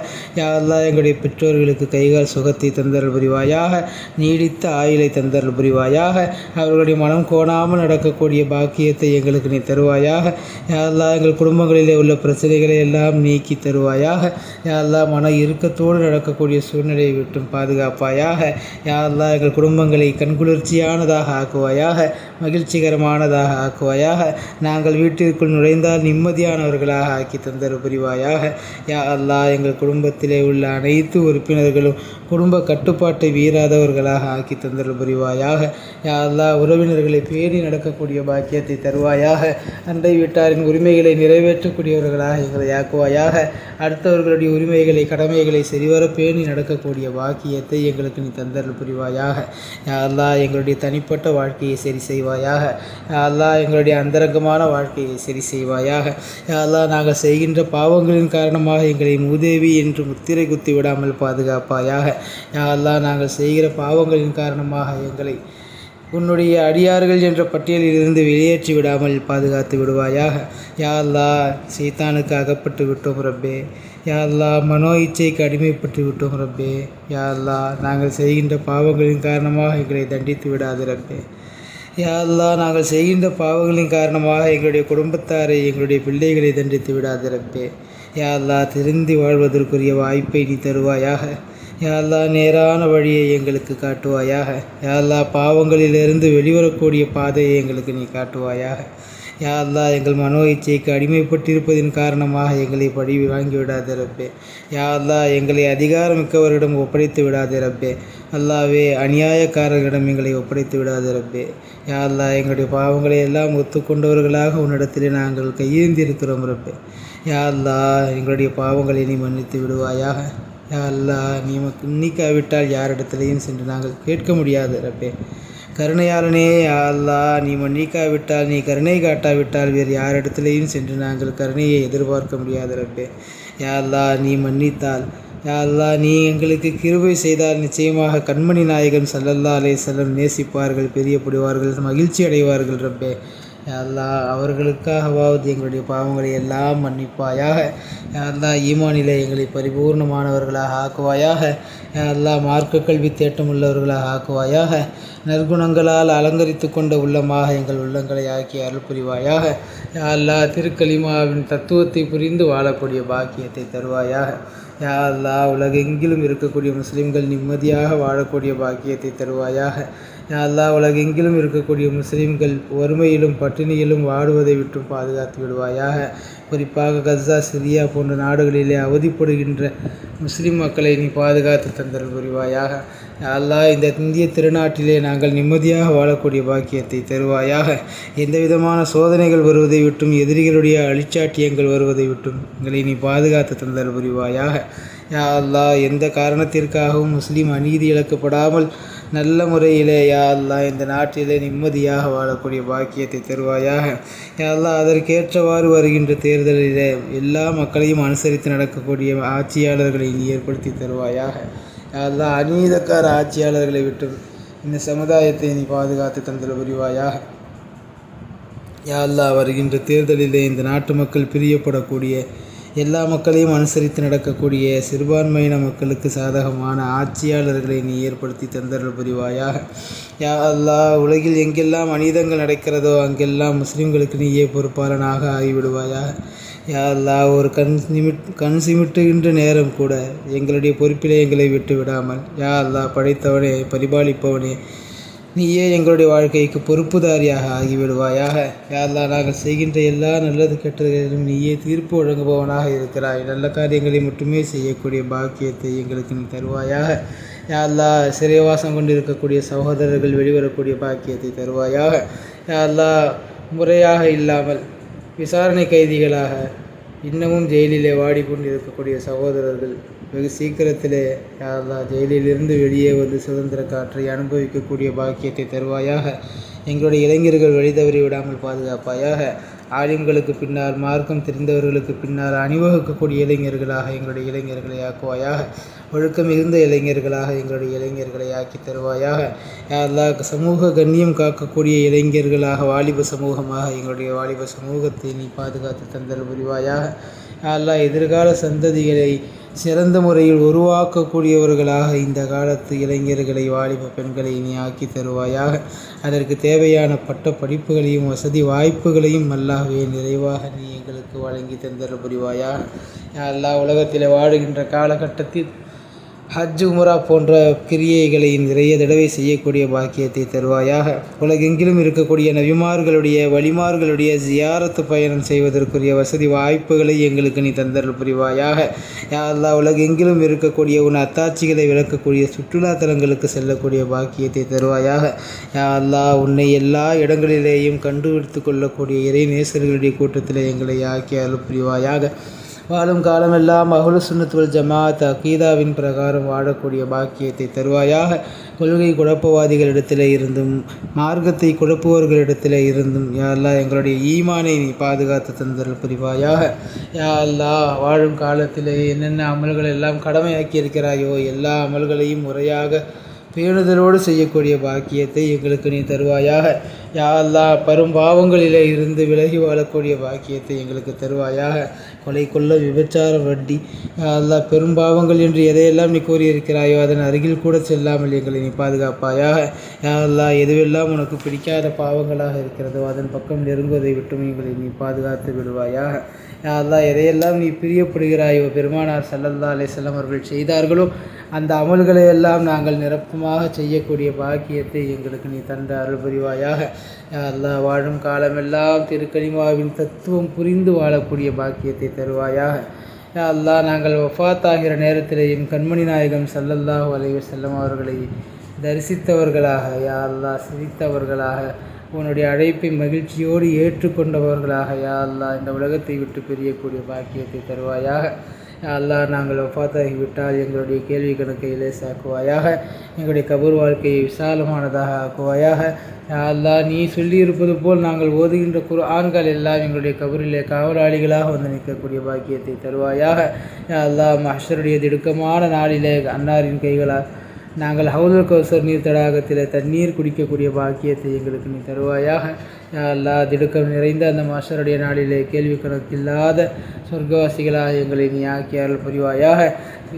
யா அல்லாஹ் எங்களுடைய பெற்றோர்களுக்கு கைகால் சுகத்தை தந்தருள் புரிவாயாக. நீடித்த ஆயுளை தந்தருள் புரிவாயாக. அவர்களுடைய மனம் கோணாமல் நடக்கக்கூடிய பாக்கியத்தை எங்களுக்கு நீ தருவாயாக. யா அல்லாஹ் எங்கள் குடும்பங்களிலே உள்ள பிரச்சனைகளை எல்லாம் நீக்கி தருவாயாக. யா அல்லாஹ் மன இறுக்கத்தோடு நடக்கக்கூடிய சூழ்நிலையை விட்டும் பாதுகாப்பாயாக. யா அல்லாஹ் எங்கள் குடும்பங்களை கண்குளிர்ச்சியானதாக ஆக்குவாயாக. மகிழ்ச்சிகரமானதாக ஆக்குவாயாக. நாங்கள் வீட்டிற்குள் நுழைந்தால் நிம்மதியானவர்களாக ஆக்கி தந்தரு புரிவாயாக. யா அல்லாஹ் எங்கள் குடும்பத்திலே உள்ள அனைத்து உறுப்பினர்களும் குடும்ப கட்டுப்பாட்டை மீறாதவர்களாக ஆக்கி தந்தரு புரிவாயாக. யா அல்லாஹ் உறவினர்களை பேணி நடக்கக்கூடிய பாக்கியத்தை தருவாயாக. அண்டை வீட்டாரின் உரிமைகளை நிறைவேற்றக்கூடியவர்களாக எங்களை ஆக்குவாயாக. அடுத்தவர்களுடைய உரிமைகளை கடமைகளை சரிவர பேணி நடக்கக்கூடிய பாக்கியத்தை எங்களுக்கு நீ தந்தருள் புரிவாயாக. யா அல்லாஹ் எங்களுடைய தனிப்பட்ட வாழ்க்கையை சரி செய்வாயாக. யா அல்லாஹ் எங்களுடைய அந்தரங்கமான வாழ்க்கையை சரி செய்வாயாக. யா அல்லாஹ் நாங்கள் செய்கின்ற பாவங்களின் காரணமாக எங்களை மூதேவி என்று முத்திரை குத்தி விடாமல் பாதுகாப்பாயாக. யா அல்லாஹ் நாங்கள் செய்கிற பாவங்களின் காரணமாக எங்களை உன்னுடைய அடியார்கள் என்ற பட்டியலில் இருந்து வெளியேற்றி விடாமல் பாதுகாத்து விடுவாயாக. யா அல்லாஹ் சைத்தானுக்கு அகப்பட்டு விட்டோம் ரப்பே. யா அல்லாஹ் மனோ இச்சைக்கு அடிமைப்பட்டு விட்டோம் ரப்பே. யா அல்லாஹ் நாங்கள் செய்கின்ற பாவங்களின் காரணமாக எங்களை தண்டித்து விடாது ரப்பே. யா அல்லாஹ் நாங்கள் செய்கின்ற பாவங்களின் காரணமாக எங்களுடைய குடும்பத்தாரை எங்களுடைய பிள்ளைகளை தண்டித்து விடாது ரப்பே. யா அல்லாஹ் திருந்தி வாழ்வதற்குரிய வாய்ப்பை நீ தருவாயாக. யா அல்லாஹ் நேரான வழியை எங்களுக்கு காட்டுவாயாக. யா அல்லாஹ் பாவங்களிலிருந்து வெளிவரக்கூடிய பாதையை எங்களுக்கு நீ காட்டுவாயாக. யா அல்லாஹ் எங்கள் மனோ இச்சைக்கு அடிமைப்பட்டிருப்பதின் காரணமாக எங்களை பழி வாங்கி விடாதே ரப்பே. யா அல்லாஹ் எங்களை அதிகாரமிக்கவரிடம் ஒப்படைத்து விடாதே ரப்பே. அல்லாவே அநியாயக்காரர்களிடம் எங்களை ஒப்படைத்து விடாதே ரப்பே. யா அல்லாஹ் எங்களுடைய பாவங்களை எல்லாம் ஒத்துக்கொண்டவர்களாக உன்னிடத்திலே நாங்கள் கையேந்தி இருக்கிறோம் ரப்பே. யா அல்லாஹ் எங்களுடைய பாவங்களை நீ மன்னித்து விடுவாயாக. யா அல்லாஹ் நீ மன்னிக்காவிட்டால் யாரிடத்திலையும் சென்று நாங்கள் கேட்க முடியாது ரப்பே. கருணையாளனே யா அல்லாஹ் நீ மன்னிக்காவிட்டால் நீ கருணை காட்டாவிட்டால் வேறு யாரிடத்திலையும் சென்று நாங்கள் கருணையை எதிர்பார்க்க முடியாது ரப்பே. யா அல்லாஹ் நீ மன்னித்தால் யா அல்லாஹ் நீ எங்களுக்கு கிருபை செய்தால் நிச்சயமாக கண்மணி நாயகன் ஸல்லல்லாஹு அலைஹி வஸல்லம் நேசிப்பார்கள், பிரியப்படுவார்கள், மகிழ்ச்சி அடைவார்கள் ரப்பே. யா அல்லாஹ் அவர்களுக்காகவாவது எங்களுடைய பாவங்களை எல்லாம் மன்னிப்பாயாக. யா அல்லாஹ் ஈமானிலே எங்களை பரிபூர்ணமானவர்களாக ஆக்குவாயாக. யா அல்லாஹ் மார்க்க கல்வி தேட்டமுள்ளவர்களாக ஆக்குவாயாக. நற்குணங்களால் அலங்கரித்து கொண்ட உள்ளமாக எங்கள் உள்ளங்களை ஆக்கி அருள் புரிவாயாக. யா அல்லாஹ் திருக்கலிமாவின் தத்துவத்தை புரிந்து வாழக்கூடிய பாக்கியத்தை தருவாயாக. யா அல்லாஹ் உலகெங்கிலும் இருக்கக்கூடிய முஸ்லிம்கள் நிம்மதியாக வாழக்கூடிய பாக்கியத்தை தருவாயாக. யா அல்லாஹ் உலகெங்கிலும் இருக்கக்கூடிய முஸ்லிம்கள் வறுமையிலும் பட்டினியிலும் வாடுவதை விட்டும் பாதுகாத்து விடுவாயாக. குறிப்பாக கஸ்ஸா, சிரியா போன்ற நாடுகளிலே அவதிப்படுகின்ற முஸ்லிம் மக்களை நீ பாதுகாத்து தந்தருள் புரிவாயாக. யா அல்லாஹ் இந்த இந்திய திருநாட்டிலே நாங்கள் நிம்மதியாக வாழக்கூடிய பாக்கியத்தை தருவாயாக. எந்த விதமான சோதனைகள் வருவதை விட்டும் எதிரிகளுடைய அழிச்சாட்டியங்கள் வருவதை விட்டும் எங்களை நீ பாதுகாத்து தந்தருள் புரிவாயாக. யா அல்லாஹ் எந்த காரணத்திற்காகவும் முஸ்லீம் அநீதி இழக்கப்படாமல் நல்ல முறையிலே யா அல்லாஹ் இந்த நாட்டிலே நிம்மதியாக வாழக்கூடிய பாக்கியத்தை தருவாயாக. யா அல்லாஹ் அதற்கேற்றவாறு வருகின்ற தேர்தலிலே எல்லா மக்களையும் அனுசரித்து நடக்கக்கூடிய ஆட்சியாளர்களை நீ ஏற்படுத்தி தருவாயாக. யா அல்லாஹ் அநீதக்கார ஆட்சியாளர்களை விட்டு இந்த சமுதாயத்தை நீ பாதுகாத்து தந்தல் புரிவாயாக. யா அல்லாஹ் வருகின்ற தேர்தலிலே இந்த நாட்டு மக்கள் பிரியப்படக்கூடிய எல்லா மக்களையும் அனுசரித்து நடக்கக்கூடிய சிறுபான்மையின மக்களுக்கு சாதகமான ஆட்சியாளர்களை நீ ஏற்படுத்தி தந்தருள் புரிவாயாக. யா அல்லாஹ் உலகில் எங்கெல்லாம் அநீதங்கள் நடக்கிறதோ அங்கெல்லாம் முஸ்லிம்களுக்கு நீயே பொறுப்பாளனாக ஆகிவிடுவாயாக. யா அல்லாஹ் ஒரு கண் சிமிட்டுகின்ற நேரம் கூட எங்களுடைய பொறுப்பிலே எங்களை விட்டு விடாமல் யா அல்லாஹ் படைத்தவனே, பரிபாலிப்பவனே, நீயே எங்களுடைய வாழ்க்கைக்கு பொறுப்புதாரியாக ஆகிவிடுவாயாக. யா அல்லாஹ், நாங்கள் செய்கின்ற எல்லா நல்லது கெட்டதுகளிலும் நீயே தீர்ப்பு வழங்குபவனாக இருக்கிறாய். நல்ல காரியங்களை மட்டுமே செய்யக்கூடிய பாக்கியத்தை எங்களுக்கு நீ தருவாயாக. யா அல்லாஹ், சிறைவாசம் கொண்டு இருக்கக்கூடிய சகோதரர்கள் வெளிவரக்கூடிய பாக்கியத்தை தருவாயாக. யா அல்லாஹ், முறையாக இல்லாமல் விசாரணை கைதிகளாக இன்னமும் ஜெயிலிலே வாடிக்கொண்டு இருக்கக்கூடிய சகோதரர்கள் வெகு சீக்கிரத்திலே யா அல்லாஹ் ஜெயிலிலிருந்து வெளியே வந்து சுதந்திர காற்றை அனுபவிக்கக்கூடிய பாக்கியத்தை தருவாயாக. எங்களுடைய இளைஞர்கள் வழி தவறி விடாமல் பாதுகாப்பாயாக. ஆலிம்களுக்கு பின்னால் மார்க்கம் தெரிந்தவர்களுக்கு பின்னால் அணிவகுக்கக்கூடிய இளைஞர்களாக எங்களுடைய இளைஞர்களை ஆக்குவாயாக. ஒழுக்கம் மிகுந்த இளைஞர்களாக எங்களுடைய இளைஞர்களை ஆக்கி தருவாயாக. யா அல்லாஹ், சமூக கண்ணியம் காக்கக்கூடிய இளைஞர்களாக வாலிப சமூகமாக எங்களுடைய வாலிப சமூகத்தை நீ பாதுகாத்து தந்தல் புரிவாயாக. யா அல்லாஹ், எதிர்கால சந்ததிகளை சிறந்த முறையில் உருவாக்கக்கூடியவர்களாக இந்த காலத்து இளைஞர்களை வாலிப பெண்களை நீ ஆக்கி தருவாயாக. அதற்கு தேவையான பட்ட படிப்புகளையும் வசதி வாய்ப்புகளையும் அல்லாஹ்வே நிறைவாக நீ எங்களுக்கு வழங்கி தந்தல் புரிவாயாக. யா அல்லாஹ், உலகத்தில் வாழுகின்ற காலகட்டத்தில் ஹஜ் உம்ரா போன்ற கிரியைகளை நிறைய தடவை செய்யக்கூடிய பாக்கியத்தை தருவாயாக. உலகெங்கிலும் இருக்கக்கூடிய நபிமார்களுடைய வழிமார்களுடைய ஜியாரத்து பயணம் செய்வதற்குரிய வசதி வாய்ப்புகளை எங்களுக்கு நீ தந்தல் புரிவாயாக. யா அல்லாஹ், உலகெங்கிலும் இருக்கக்கூடிய உன் அத்தாட்சிகளை விளக்கக்கூடிய சுற்றுலா தலங்களுக்கு செல்லக்கூடிய பாக்கியத்தை தருவாயாக. யா அல்லாஹ், உன்னை எல்லா இடங்களிலேயும் கண்டுபிடித்து கொள்ளக்கூடிய இறை நேசர்களுடைய கூட்டத்தில் எங்களை ஆக்கி அருள் புரிவாயாக. வாழும் காலமெல்லாம் அஹ்லு சுன்னத் வல் ஜமாஅத் அகீதாவின் பிரகாரம் வாழக்கூடிய பாக்கியத்தை தருவாயாக. கொள்கை குழப்பவாதிகளிடத்தில் இருந்தும் மார்க்கத்தை குழப்புவர்களிடத்தில் இருந்தும் யா அல்லாஹ் எங்களுடைய ஈமானை நீ பாதுகாத்து தந்தல் புரிவாயாக. யா அல்லாஹ், வாழும் காலத்திலே என்னென்ன அமல்கள் எல்லாம் கடமையாக்கி இருக்கிறாயோ எல்லா அமல்களையும் முறையாக பேணுதலோடு செய்யக்கூடிய பாக்கியத்தை எங்களுக்கு நீ தருவாயாக. யா அல்லாஹ், பரும் பாவங்களிலே இருந்து விலகி வாழக்கூடிய பாக்கியத்தை எங்களுக்கு தருவாயாக. கொலை கொள்ள விபச்சாரம் வட்டி யா அல்லாஹ், பெரும் பாவங்கள் என்று எதையெல்லாம் நீ கூறியிருக்கிறாயோ அதன் அருகில் கூட செல்லாமல் எங்களை நீ பாதுகாப்பாயாக. யா அல்லாஹ், எதுவெல்லாம் உனக்கு பிடிக்காத பாவங்களாக இருக்கிறதோ அதன் பக்கம் நெருங்குவதை விட்டும் எங்களை நீ பாதுகாத்து விடுவாயாக. யா அல்லாஹ், எதையெல்லாம் நீ பிரியப்படுகிறாயோ பெருமானார் ஸல்லல்லாஹு அலைஹி வஸல்லம் அவர்கள் செய்தார்களோ அந்த அமல்களை எல்லாம் நாங்கள் நிரப்பமாக செய்யக்கூடிய பாக்கியத்தை எங்களுக்கு நீ தந்த அருள் புரிவாயாக. யா அல்லாஹ், வாழும் காலமெல்லாம் திருக்கலிமாவின் தத்துவம் புரிந்து வாழக்கூடிய பாக்கியத்தை தருவாயாக. யா அல்லாஹ், நாங்கள் வஃபாத்தாகிற நேரத்திலேயும் கண்மணி நாயகம் ஸல்லல்லாஹு அலைஹி வஸல்லம் அவர்களை தரிசித்தவர்களாக யா அல்லாஹ் சிரித்தவர்களாக உன்னுடைய அழைப்பை மகிழ்ச்சியோடு ஏற்றுக்கொண்டவர்களாக யா அல்லாஹ் இந்த உலகத்தை விட்டு பிரியக்கூடிய பாக்கியத்தை தருவாயாக. யா அல்லாஹ், நாங்கள் வஃபாத்தாகிவிட்டால் எங்களுடைய கேள்வி கணக்கை லேசாக்குவாயாக. எங்களுடைய கபூர் வாழ்க்கையை விசாலமானதாக ஆக்குவாயாக. யா அல்லாஹ், நீ சொல்லியிருப்பது போல் நாங்கள் ஓதுகின்ற குர்ஆன்கள் எல்லாம் எங்களுடைய கபூரிலே காவலாளிகளாக வந்து நிற்கக்கூடிய பாக்கியத்தை தருவாயாக. யா அல்லாஹ், மஹ்ஷருடைய திடுக்கமான நாளிலே அன்னாரின் கைகளால் நாங்கள் ஹவுதுல் கௌசர் நீர் தடாகத்தில் தண்ணீர் குடிக்கக்கூடிய பாக்கியத்தை எங்களுக்கு நீ தருவாயாக. யா அல்லாஹ், திடுக்கம் நிறைந்த அந்த மஹ்ஷருடைய நாளிலே கேள்வி கணக்கில்லாத சொர்க்கவாசிகளாக எங்களை நீ ஆக்கி அருள் புரிவாயாக.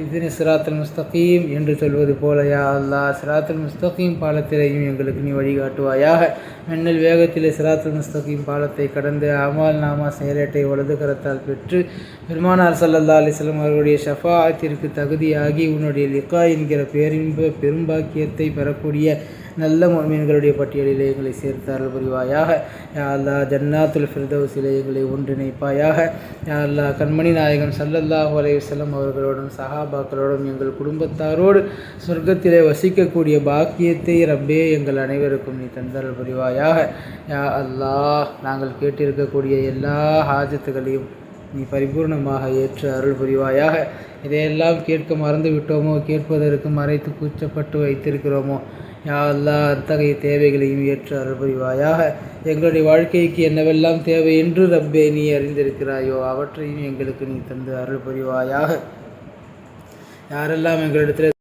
இதின் சிராத்துல் முஸ்தகீம் என்று சொல்வது போல யா அல்லாஹ், சிராத்துல் முஸ்தகீம் பாலத்திலேயும் எங்களுக்கு நீ வழிகாட்டுவாயாக. மின்னல் வேகத்திலே சிராத்துல் முஸ்தகீம் பாலத்தை கடந்து அமால் நாமா செயலேட்டை வலது கரத்தால் பெற்று பெருமானார் ஸல்லல்லாஹு அலைஹி வஸல்லம் அவர்களுடைய ஷஃபாஅத்திற்கு தகுதியாகி உன்னுடைய லிகா என்கிற பேரின்ப பெரும்பாக்கியத்தை பெறக்கூடிய நல்ல முஃமின்களுடைய பட்டியலிலே எங்களை சேர்த்து அருள் புரிவாயாக. யா அல்லாஹ், ஜன்னாத்துல் ஃபிர்தௌஸிலே எங்களை ஒன்றிணைப்பாயாக. யா அல்லாஹ், கண்மணி நாயகம் ஸல்லல்லாஹு அலைஹி வஸல்லம் அவர்களோடும் சஹாபாக்களோடும் எங்கள் குடும்பத்தாரோடு சொர்க்கத்திலே வசிக்கக்கூடிய பாக்கியத்தை ரப்பே எங்கள் அனைவருக்கும் நீ தந்தருள் புரிவாயாக. யா அல்லாஹ், நாங்கள் கேட்டிருக்கக்கூடிய எல்லா ஹாஜத்துகளையும் நீ பரிபூர்ணமாக ஏற்று அருள் புரிவாயாக. இதையெல்லாம் கேட்க மறந்து விட்டோமோ கேட்பதற்கு மறைத்து கூச்சப்பட்டு வைத்திருக்கிறோமோ யா அல்லாஹ், அத்தகைய தேவைகளையும் ஏற்று அருள் புரிவாயாக. எங்களுடைய வாழ்க்கைக்கு என்னவெல்லாம் தேவை என்று ரப்பே நீ அறிந்திருக்கிறாயோ அவற்றையும் எங்களுக்கு நீ தந்து அருள் புரிவாயாக. யாரெல்லாம் எங்களிடத்தில்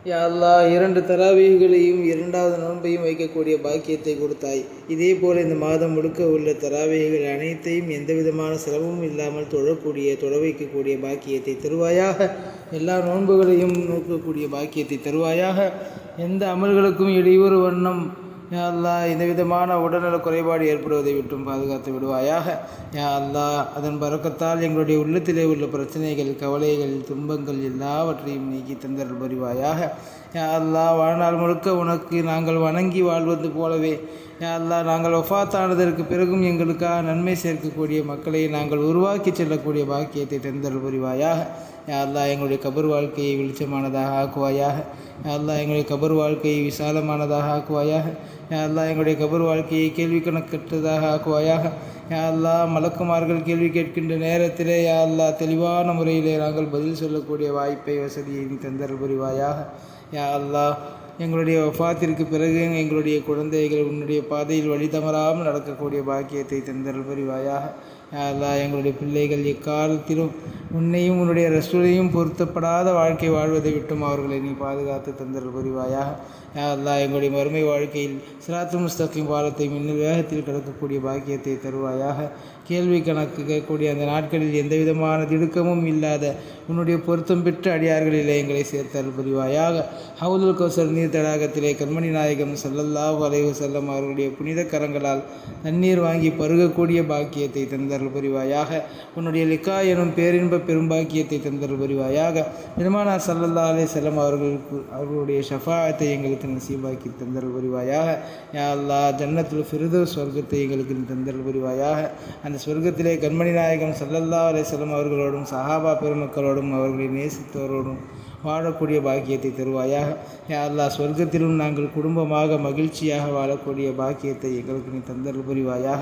யா அல்லாஹ், 2 தராவீகளையும் 2வது நோன்பையும் வைக்கக்கூடிய பாக்கியத்தை கொடுத்தாய். இதே போல் இந்த மாதம் முழுக்க உள்ள தராவீகள் அனைத்தையும் எந்தவிதமான சிரமமும் இல்லாமல் தொழ வைக்கக்கூடிய பாக்கியத்தை தருவாயாக. எல்லா நோன்புகளையும் நோக்கக்கூடிய பாக்கியத்தை தருவாயாக. எந்த அமல்களுக்கும் இடையூறு வண்ணம் யா அல்லாஹ் இந்த விதமான உடல்நல குறைபாடு ஏற்படுவதை விட்டும் பாதுகாத்து விடுவாயாக. யா அல்லாஹ் அதன் பரக்கத்தால் எங்களுடைய உள்ளத்திலே உள்ள பிரச்சனைகள், கவலைகள், துன்பங்கள் எல்லாவற்றையும் நீக்கி தந்தருள் புரிவாயாக. யா அல்லாஹ் வாழ்நாள் முழுக்க உனக்கு நாங்கள் வணங்கி வாழ்வது போலவே யா அல்லாஹ் நாங்கள் வஃபாத்தானதற்கு பிறகும் எங்களுக்காக நன்மை சேர்க்கக்கூடிய மக்களை நாங்கள் உருவாக்கி செல்லக்கூடிய பாக்கியத்தை தந்தருள் புரிவாயாக. யா அல்லாஹ் எங்களுடைய கபர் வாழ்க்கையை வெளிச்சமானதாக ஆக்குவாயாக. யா அல்லாஹ் எங்களுடைய கபர் வாழ்க்கையை விசாலமானதாக ஆக்குவாயாக. யா அல்லாஹ் எங்களுடைய கபர் வாழ்க்கையை கேள்வி கணக்கற்றதாக ஆக்குவாயாக. யா அல்லாஹ் மலக்குமார்கள் கேள்வி கேட்கின்ற நேரத்திலே யா அல்லாஹ் தெளிவான முறையிலே நாங்கள் பதில் சொல்லக்கூடிய வாய்ப்பை, வசதியை நீ தந்தருள் புரிவாயாக. யா அல்லாஹ் எங்களுடைய வஃபாத்திற்கு பிறகு எங்களுடைய குழந்தைகள் உன்னுடைய பாதையில் வழி தவறாமல் நடக்கக்கூடிய பாக்கியத்தை தந்தருள் புரிவாயாக. யா அல்லாஹ் எங்களுடைய பிள்ளைகள் எக்காலத்திலும் உன்னையும் உன்னுடைய ரசூலையும் பொருத்தப்படாத வாழ்க்கை வாழ்வதை விட்டும் அவர்களை நீ பாதுகாத்து தந்தருள் புரிவாயாக. யா அல்லாஹ் எங்களுடைய மறுமை வாழ்க்கையில் சிராத்துல் முஸ்தகீம் பாலத்தை மின்னல் வேகத்தில் கடக்கக்கூடிய பாக்கியத்தை தருவாயாக. கேள்வி கணக்கு கேட்கக்கூடிய அந்த நாட்களில் எந்த விதமான திடுக்கமும் இல்லாத உன்னுடைய பொருத்தம் பெற்ற அடியார்களிலே எங்களை சேர்த்தல் புரிவாயாக. ஹவுலுல் கௌசர் நீர் தடாகத்திலே கண்மணி நாயகம் ஸல்லல்லாஹு அலைஹி வஸல்லம் அவர்களுடைய புனித கரங்களால் தண்ணீர் வாங்கி பருகக்கூடிய பாக்கியத்தை தந்தருள் புரிவாயாக. உன்னுடைய லிகா எனும் பேரின்ப பெரும்பாக்கியத்தை தந்தருள் புரிவாயாக. பெருமானார் ஸல்லல்லாஹு அலைஹி வஸல்லம் அவர்களுடைய ஷஃபாஅத்தை எங்களுக்கு நசீபாக்கி தந்தருள் புரிவாயாக. யா அல்லாஹ் ஜன்னத்துல் ஃபிர்தௌஸ் சொர்க்கத்தை எங்களுக்கு தந்தருள் புரிவாயாக. அந்த சொர்க்கத்திலே கண்மணி நாயகம் ஸல்லல்லாஹு அலைஹி வஸல்லம் அவர்களோடும் சஹாபா பெருமக்களோடும் அவர்களை நேசித்தவரோடும் வாழக்கூடிய பாக்கியத்தை தருவாயாக. யா அல்லாஹ் சொர்க்கத்திலும் நாங்கள் குடும்பமாக மகிழ்ச்சியாக வாழக்கூடிய பாக்கியத்தை எங்களுக்கு நீ தந்தருள் புரிவாயாக.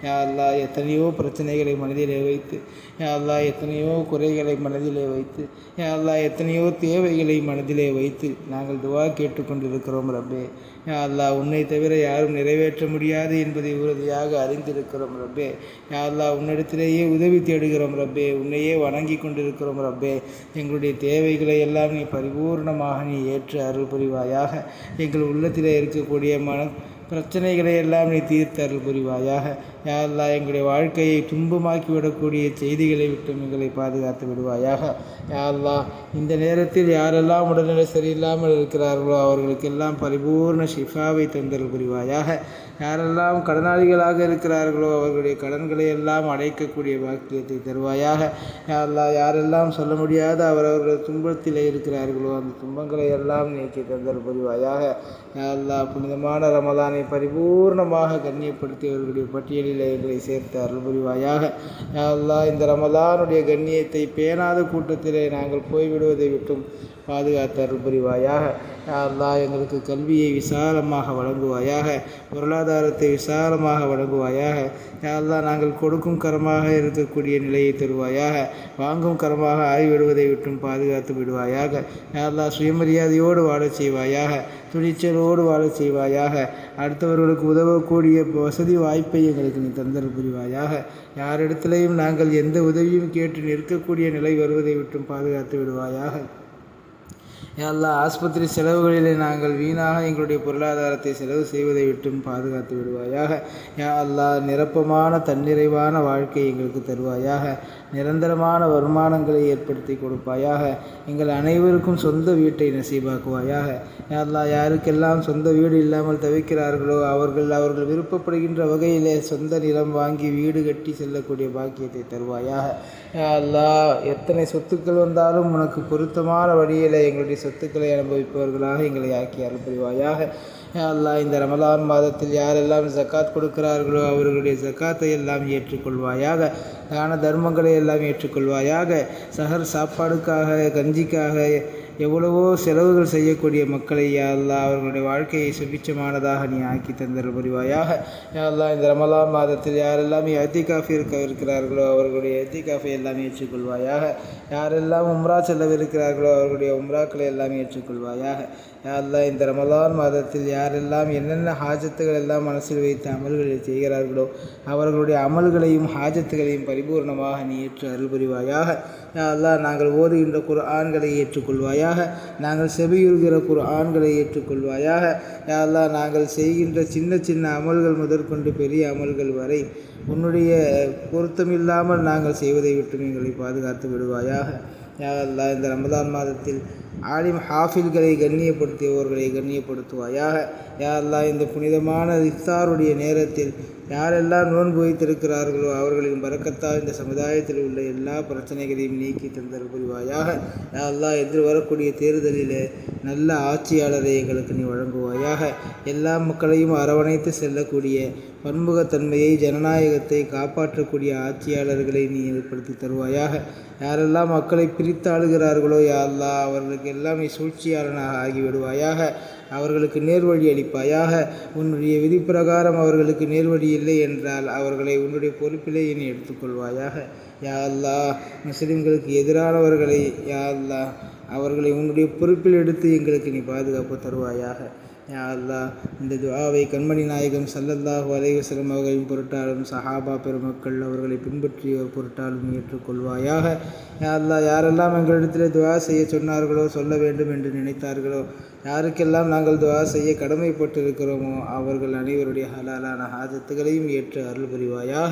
யா அல்லாஹ் எத்தனையோ பிரச்சனைகளை மனதிலே வைத்து, யா அல்லாஹ் எத்தனையோ குறைகளை மனதிலே வைத்து, யா அல்லாஹ் எத்தனையோ தேவைகளை மனதிலே வைத்து நாங்கள் துவா கேட்டுக்கொண்டிருக்கிறோம் ரப்பே. யா அல்லாஹ் உன்னை தவிர யாரும் நிறைவேற்ற முடியாது என்பதை உறுதியாக அறிந்திருக்கிறோம் ரப்பே. யா அல்லாஹ் உன்னிடத்திலேயே உதவி தேடுகிறோம் ரப்பே. உன்னையே வணங்கி கொண்டிருக்கிறோம் ரப்பே. எங்களுடைய தேவைகளை எல்லாம் நீ பரிபூர்ணமாக நீ ஏற்று அருள் புரிவாயாக. எங்கள் உள்ளத்திலே இருக்கக்கூடிய பிரச்சனைகளை எல்லாம் நீ தீர்த்து அருள் புரிவாயாக. யா அல்லாஹ் எங்களுடைய வாழ்க்கையை துன்பமாக்கி விடக்கூடிய செய்திகளை விட்டு எங்களை பாதுகாத்து விடுவாயாக. யா அல்லாஹ் இந்த நேரத்தில் யாரெல்லாம் உடல்நிலை சரியில்லாமல் இருக்கிறார்களோ அவர்களுக்கெல்லாம் பரிபூர்ண ஷிஃபாவை தந்தருள் புரிவாயாக. யாரெல்லாம் கடனாளிகளாக இருக்கிறார்களோ அவர்களுடைய கடன்களை எல்லாம் அடைக்கக்கூடிய பாக்கியத்தை தருவாயாக. யா அல்லாஹ் யாரெல்லாம் சொல்ல முடியாத அவரவர்கள் துன்பத்திலே இருக்கிறார்களோ அந்த துன்பங்களை எல்லாம் நீக்கி தந்தருள் புரிவாயாக. யா அல்லாஹ் புனிதமான ரமலானை பரிபூர்ணமாக கண்ணியப்படுத்தி அவர்களுடைய பட்டியலில் எங்களை சேர்த்து அருள் புரிவாயாக. யா அல்லாஹ் இந்த ரமலானுடைய கண்ணியத்தை பேணாத கூட்டத்திலே நாங்கள் போய்விடுவதை விட்டும் பாதுகாத்து அருள் புரிவாயாக. யா அல்லாஹ் எங்களுக்கு கல்வியை விசாலமாக வழங்குவாயாக. பொருளாதாரத்தை விசாலமாக வழங்குவாயாக. யா அல்லாஹ் நாங்கள் கொடுக்கும் கரமாக இருக்கக்கூடிய நிலையை தருவாயாக. வாங்கும் கரமாக ஆய்விடுவதை விட்டும் பாதுகாத்து விடுவாயாக. யா அல்லாஹ் சுயமரியாதையோடு வாழச் செய்வாயாக. துணிச்சலோடு வாழச் செய்வாயாக. அடுத்தவர்களுக்கு உதவக்கூடிய வசதி வாய்ப்பை எங்களுக்கு நீ தந்தருள் புரிவாயாக. யாரிடத்திலையும் நாங்கள் எந்த உதவியும் கேட்டு நிற்கக்கூடிய நிலை வருவதை விட்டும் பாதுகாத்து விடுவாயாக. யா அல்லாஹ் ஆஸ்பத்திரி செலவுகளிலே நாங்கள் வீணாக எங்களுடைய பொருளாதாரத்தை செலவு செய்வதை விட்டும் பாதுகாத்து விடுவாயாக. யா அல்லாஹ் நிரப்பமான தன்னிறைவான வாழ்க்கை எங்களுக்கு தருவாயாக. நிரந்தரமான வருமானங்களை ஏற்படுத்தி கொடுப்பாயாக. எங்கள் அனைவருக்கும் சொந்த வீட்டை நசீபாக்குவாயாக. யா அல்லாஹ் யாருக்கெல்லாம் சொந்த வீடு இல்லாமல் தவிக்கிறார்களோ அவர்கள் விருப்பப்படுகின்ற வகையிலே சொந்த நிலம் வாங்கி வீடு கட்டி செல்லக்கூடிய பாக்கியத்தை தருவாயாக. யா அல்லாஹ் எத்தனை சொத்துக்கள் வந்தாலும் உனக்கு பொருத்தமான வழியில் எங்களுடைய சொத்துக்களை அனுபவிப்பவர்களாக எங்களை ஆக்கி அருள் புரிவாயாக. யா அல்லாஹ் இந்த ரமலான் மாதத்தில் யாரெல்லாம் ஜக்காத் கொடுக்கிறார்களோ அவர்களுடைய ஜக்காத்தை எல்லாம் ஏற்றுக்கொள்வாயாக. தான தர்மங்களை எல்லாம் ஏற்றுக்கொள்வாயாக. சஹர் சாப்பாடுக்காக, கஞ்சிக்காக எவ்வளவோ செலவுகள் செய்யக்கூடிய மக்களை யா அல்லாஹ் அவர்களுடைய வாழ்க்கையை சுபிட்சமானதாக நீ ஆக்கி தந்தருள் புரிவாயாக. யா அல்லாஹ் இந்த ரமலான் மாதத்தில் யாரெல்லாம் எத்திகாஃப் இருக்கிறார்களோ அவர்களுடைய எத்திகாஃபை எல்லாம் ஏற்றுக்கொள்வாயாக. யாரெல்லாம் உம்ரா செல்லவிருக்கிறார்களோ அவர்களுடைய உம்ராக்களை எல்லாம் ஏற்றுக்கொள்வாயாக. யா அல்லாஹ் இந்த ரமலான் மாதத்தில் யாரெல்லாம் என்னென்ன ஹாஜத்துகள் எல்லாம் மனசில் வைத்து அமல்களை செய்கிறார்களோ அவர்களுடைய அமல்களையும் ஹாஜத்துகளையும் பரிபூர்ணமாக நீ ஏற்று அருள் புரிவாயாக. யா அல்லாஹ் நாங்கள் ஓதுகின்ற குர்ஆன்களை ஏற்றுக்கொள்வாயாக. நாங்கள் செவியுறுகிற குர்ஆன்களை ஏற்றுக்கொள்வாயாக. யா அல்லாஹ் நாங்கள் செய்கின்ற சின்ன சின்ன அமல்கள் முதற்கொண்டு பெரிய அமல்கள் வரை உன்னுடைய பொருத்தமில்லாமல் நாங்கள் செய்வதை விட்டு எங்களை பாதுகாத்து விடுவாயாக. யா அல்லாஹ் இந்த ரமலான் மாதத்தில் ஆலிம் ஹாஃபில்களை கண்ணியப்படுத்தியவர்களை கண்ணியப்படுத்துவாயாக. யா அல்லாஹ், இந்த புனிதமான இஃப்தாருடைய நேரத்தில் யாரெல்லாம் நோன்பு வைத்திருக்கிறார்களோ அவர்களின் பரக்கத்தால் இந்த சமுதாயத்தில் உள்ள எல்லா பிரச்சனைகளையும் நீக்கி தந்தல் புரிவாயாக. யா அல்லாஹ், எதிர்வரக்கூடிய தேர்தலில் நல்ல ஆட்சியாளரை எங்களுக்கு நீ வழங்குவாயாக. எல்லா மக்களையும் அரவணைத்து செல்லக்கூடிய பன்முகத்தன்மையை, ஜனநாயகத்தை காப்பாற்றக்கூடிய ஆட்சியாளர்களை நீ ஏற்படுத்தி தருவாயாக. யாரெல்லாம் மக்களை பிரித்து ஆளுகிறார்களோ யா அல்லாஹ், அவர்களுக்கு எல்லாமே சூழ்ச்சியாளனாக ஆகிவிடுவாயாக. அவர்களுக்கு நேர்வழி அளிப்பாயாக. உன்னுடைய விதி பிரகாரம் அவர்களுக்கு நேர்வழி இல்லை என்றால் அவர்களை உன்னுடைய பொறுப்பிலே நீ எடுத்துக்கொள்வாயாக. யா அல்லாஹ், முஸ்லிம்களுக்கு எதிரானவர்களை யா அல்லாஹ் அவர்களை உன்னுடைய பொறுப்பில் எடுத்து எங்களுக்கு நீ பாதுகாப்பு தருவாயாக. யா அல்லாஹ், இந்த துஆவை கண்மணி நாயகம் ஸல்லல்லாஹு அலைஹி வஸல்லம் அவர்களின் பொருட்டாலும் சஹாபா பெருமக்கள் அவர்களை பின்பற்றியோர் பொருட்டாலும் ஏற்றுக்கொள்வாயாக. யா அல்லாஹ், யாரெல்லாம் எங்களிடத்தில் துஆ செய்ய சொன்னார்களோ, சொல்ல வேண்டும் என்று நினைத்தார்களோ, யாருக்கெல்லாம் நாங்கள் துஆ செய்ய கடமைப்பட்டிருக்கிறோமோ அவர்கள் அனைவருடைய ஹலாலான ஹாஜத்துகளையும் ஏற்று அருள் புரிவாயாக.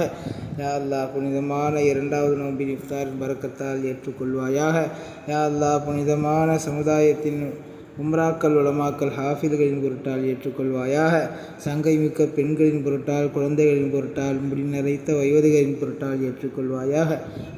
யா அல்லாஹ், புனிதமான 2வது நோம்பின் இஃப்தாரின் பரக்கத்தால் ஏற்றுக்கொள்வாயாக. யா அல்லாஹ், புனிதமான சமுதாயத்தின் உம்ராக்கள், உலமாக்கள், ஹாஃபில்களின் பொருட்டால் ஏற்றுக்கொள்வாயாக. சங்கை மிக்க பெண்களின் பொருட்டால், குழந்தைகளின் பொருட்டால், முடி நிறைத்த வயோதிகரின் பொருட்டால் ஏற்றுக்கொள்வாயாக.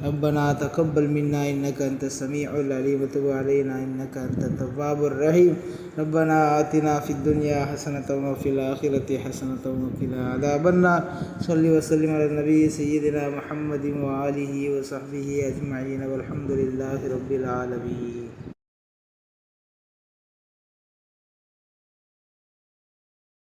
ரப்பனா தகப்பல் மின்னா இன்னக அன்த ஸமீஉல் அலீம் வ துப் அலைனா இன்னக அன்த தவ்வாபுர் ரஹீம். ரப்பனா ஆத்தினா ஃபித் துன்யா ஹஸனத்தன் வ ஃபில் ஆখিরাতি ஹஸனத்தன் வ கினா அஸாபன்னார். ஸல்லி வ ஸல்லிம் அலா நபி சய்யிதினா முஹம்மதின் வ ஆலிஹி வ ஸஹ்பிஹி அஜ்மஈன் வல்ஹம்துலில்லாஹி ரப்பில் ஆலமீன்.